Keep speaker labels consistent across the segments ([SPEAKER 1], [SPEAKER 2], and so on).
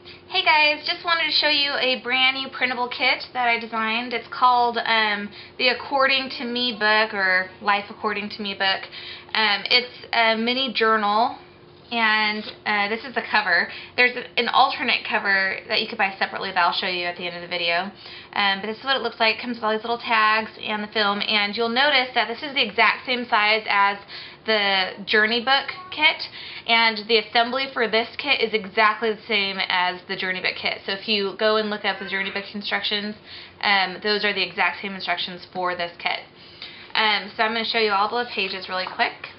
[SPEAKER 1] Hey guys, just wanted to show you a brand new printable kit that I designed. It's called the According to Me book, or Life According to Me book. It's a mini journal, and this is the cover. There's an alternate cover that you could buy separately that I'll show you at the end of the video. But this is what it looks like. It comes with all these little tags and the film, and you'll notice that this is the exact same size as the Journey book kit, and the assembly for this kit is exactly the same as the Journey book kit. So if you go and look up the Journey book instructions, those are the exact same instructions for this kit. So I'm going to show you all the pages really quick.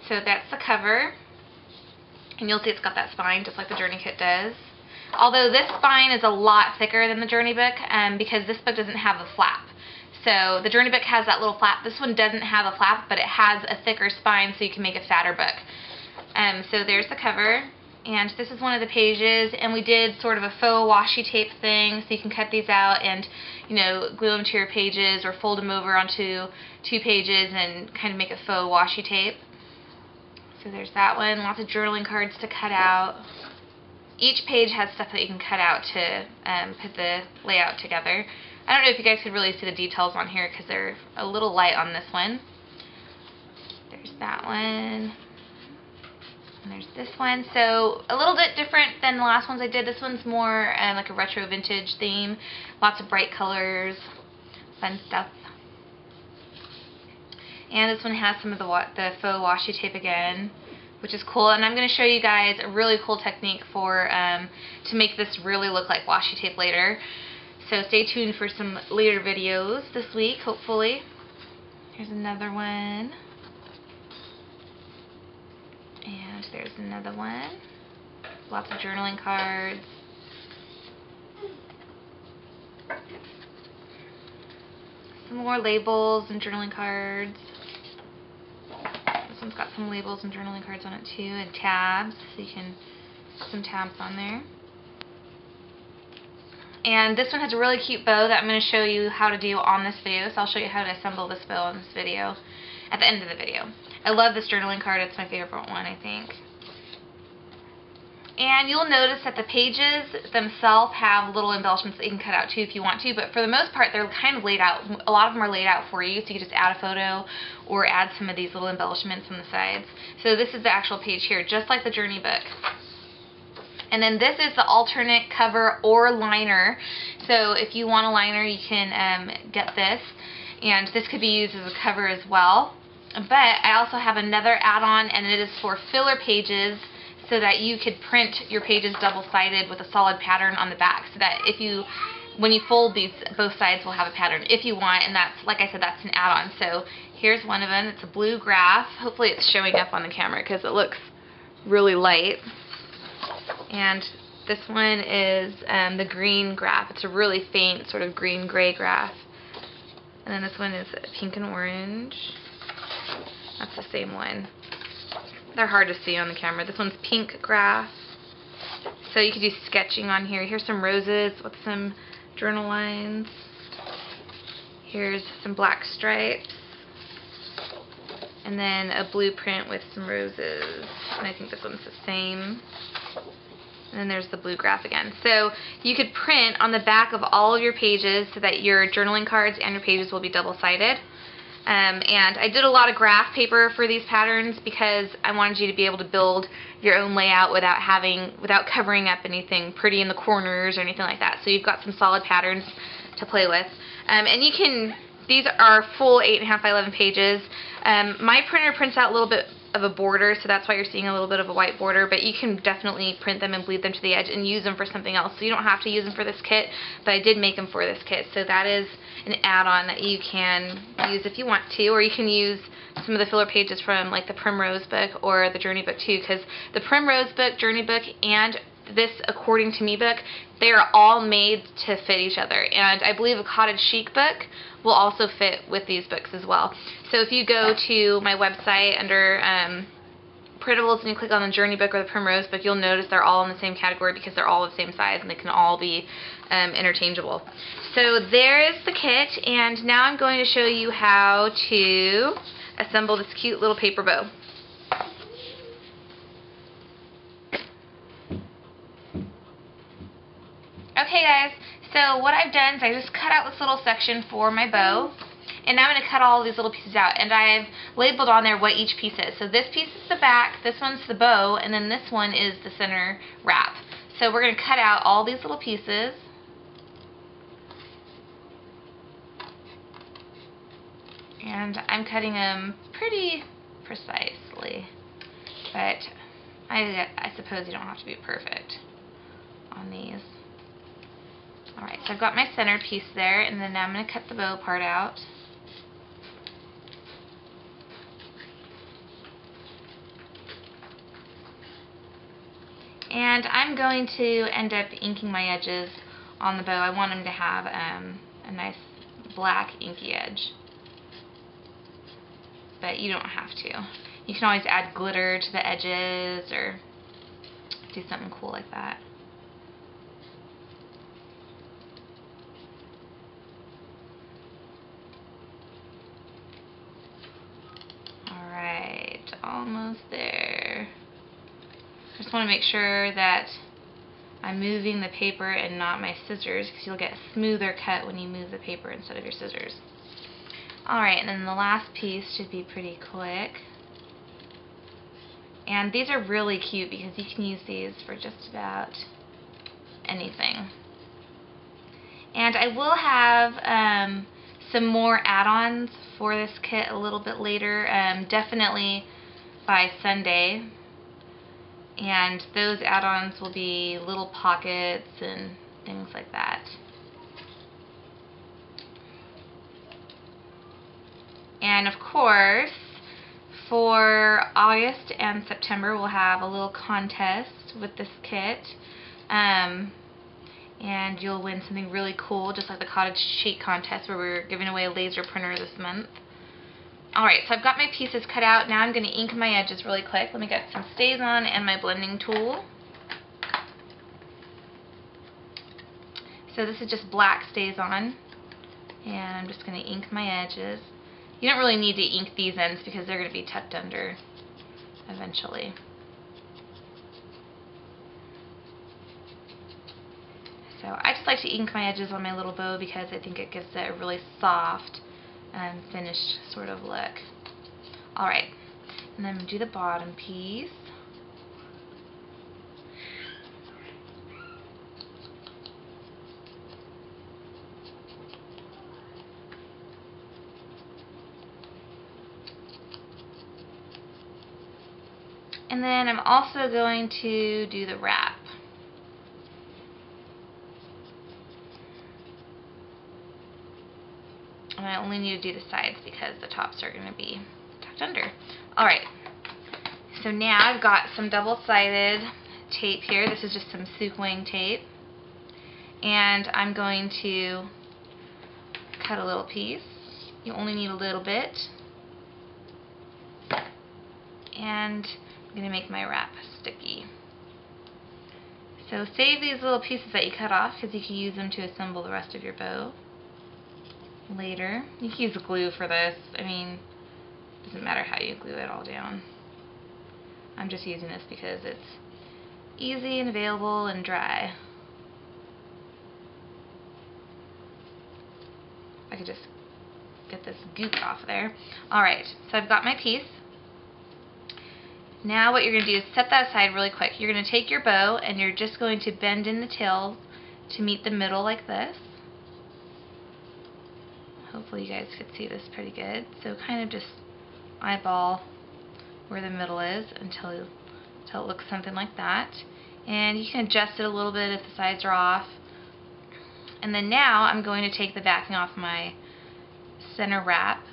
[SPEAKER 1] So that's the cover, and you'll see it's got that spine just like the Journey kit does. Although this spine is a lot thicker than the Journey book because this book doesn't have a flap. So the Journey book has that little flap. This one doesn't have a flap, but it has a thicker spine so you can make a fatter book. So there's the cover, and this is one of the pages, and we did sort of a faux washi tape thing, so you can cut these out and, you know, glue them to your pages or fold them over onto two pages and kind of make a faux washi tape. So there's that one. Lots of journaling cards to cut out. Each page has stuff that you can cut out to put the layout together. I don't know if you guys could really see the details on here because they're a little light on this one. There's that one. And there's this one. So a little bit different than the last ones I did. This one's more like a retro vintage theme. Lots of bright colors. Fun stuff. And this one has some of the faux washi tape again, which is cool. And I'm going to show you guys a really cool technique for to make this really look like washi tape later. So stay tuned for some later videos this week, hopefully. Here's another one. And there's another one. Lots of journaling cards. Some more labels and journaling cards. This one's got some labels and journaling cards on it too, and tabs, so you can put some tabs on there. And this one has a really cute bow that I'm going to show you how to do on this video, so I'll show you how to assemble this bow on this video at the end of the video. I love this journaling card. It's my favorite one, I think. And you'll notice that the pages themselves have little embellishments that you can cut out too if you want to, but for the most part they're kind of laid out. A lot of them are laid out for you, so you can just add a photo or add some of these little embellishments on the sides. So this is the actual page here, just like the Journey book. And then this is the alternate cover or liner. So if you want a liner, you can get this. And this could be used as a cover as well. But I also have another add-on, and it is for filler pages, so that you could print your pages double-sided with a solid pattern on the back. So that when you fold these, both sides will have a pattern if you want. And that's, like I said, that's an add-on. So here's one of them. It's a blue graph. Hopefully it's showing up on the camera because it looks really light. And this one is the green graph. It's a really faint sort of green-gray graph. And then this one is pink and orange. That's the same one. They're hard to see on the camera. This one's pink graph. So you could do sketching on here. Here's some roses with some journal lines. Here's some black stripes. And then a blueprint with some roses. And I think this one's the same. And then there's the blue graph again. So you could print on the back of all of your pages so that your journaling cards and your pages will be double-sided. And I did a lot of graph paper for these patterns because I wanted you to be able to build your own layout without covering up anything pretty in the corners or anything like that. So you've got some solid patterns to play with. And these are full 8.5 by 11 pages. My printer prints out a little bit of a border, so that's why you're seeing a little bit of a white border, but you can definitely print them and bleed them to the edge and use them for something else. So you don't have to use them for this kit, but I did make them for this kit. So that is an add-on that you can use if you want to, or you can use some of the filler pages from like the Primrose book or the Journey book too, because the Primrose book, Journey book, and this According to Me book, they are all made to fit each other. And I believe a Cottage Chic book will also fit with these books as well. So if you go to my website under Printables and you click on the Journey book or the Primrose book, you'll notice they're all in the same category because they're all the same size and they can all be interchangeable. So there is the kit, and now I'm going to show you how to assemble this cute little paper bow. Okay guys, so what I've done is I just cut out this little section for my bow, and now I'm going to cut all these little pieces out, and I've labeled on there what each piece is. So this piece is the back, this one's the bow, and then this one is the center wrap. So we're going to cut out all these little pieces. And I'm cutting them pretty precisely, but I suppose you don't have to be perfect on these. Alright, so I've got my center piece there, and then now I'm going to cut the bow part out. And I'm going to end up inking my edges on the bow. I want them to have a nice black inky edge. But you don't have to. You can always add glitter to the edges or do something cool like that. Alright, almost there. Just want to make sure that I'm moving the paper and not my scissors, because you'll get a smoother cut when you move the paper instead of your scissors. Alright, and then the last piece should be pretty quick. And these are really cute because you can use these for just about anything. And I will have some more add-ons for this kit a little bit later, definitely by Sunday. And those add-ons will be little pockets and things like that. And of course, for August and September, we'll have a little contest with this kit. And you'll win something really cool, just like the cottage cheek contest where we're giving away a laser printer this month. Alright, so I've got my pieces cut out. Now I'm going to ink my edges really quick. Let me get some StazOn and my blending tool. So this is just black StazOn, and I'm just going to ink my edges. You don't really need to ink these ends because they're going to be tucked under eventually. So I just like to ink my edges on my little bow because I think it gives it a really soft and finished sort of look. Alright, and then I'm going to do the bottom piece. And then I'm also going to do the wrap. And I only need to do the sides because the tops are going to be tucked under. Alright, so now I've got some double-sided tape here. This is just some Sukwing tape. And I'm going to cut a little piece. You only need a little bit. And I'm going to make my wrap sticky. So save these little pieces that you cut off because you can use them to assemble the rest of your bow later. You can use glue for this. I mean, it doesn't matter how you glue it all down. I'm just using this because it's easy and available and dry. I could just get this goop off there. Alright, so I've got my piece. Now what you're going to do is set that aside really quick. You're going to take your bow and you're just going to bend in the tail to meet the middle like this. Hopefully you guys could see this pretty good. So kind of just eyeball where the middle is until it looks something like that. And you can adjust it a little bit if the sides are off. And then now I'm going to take the backing off my center wrap.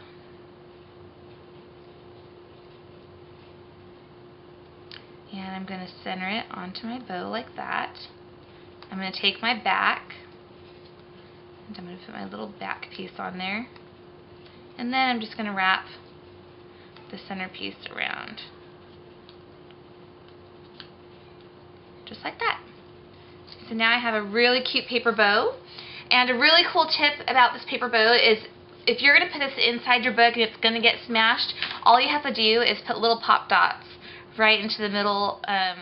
[SPEAKER 1] And I'm going to center it onto my bow like that. I'm going to take my back, and I'm going to put my little back piece on there. And then I'm just going to wrap the center piece around. Just like that. So now I have a really cute paper bow. And a really cool tip about this paper bow is if you're going to put this inside your book and it's going to get smashed, all you have to do is put little pop dots right into the middle of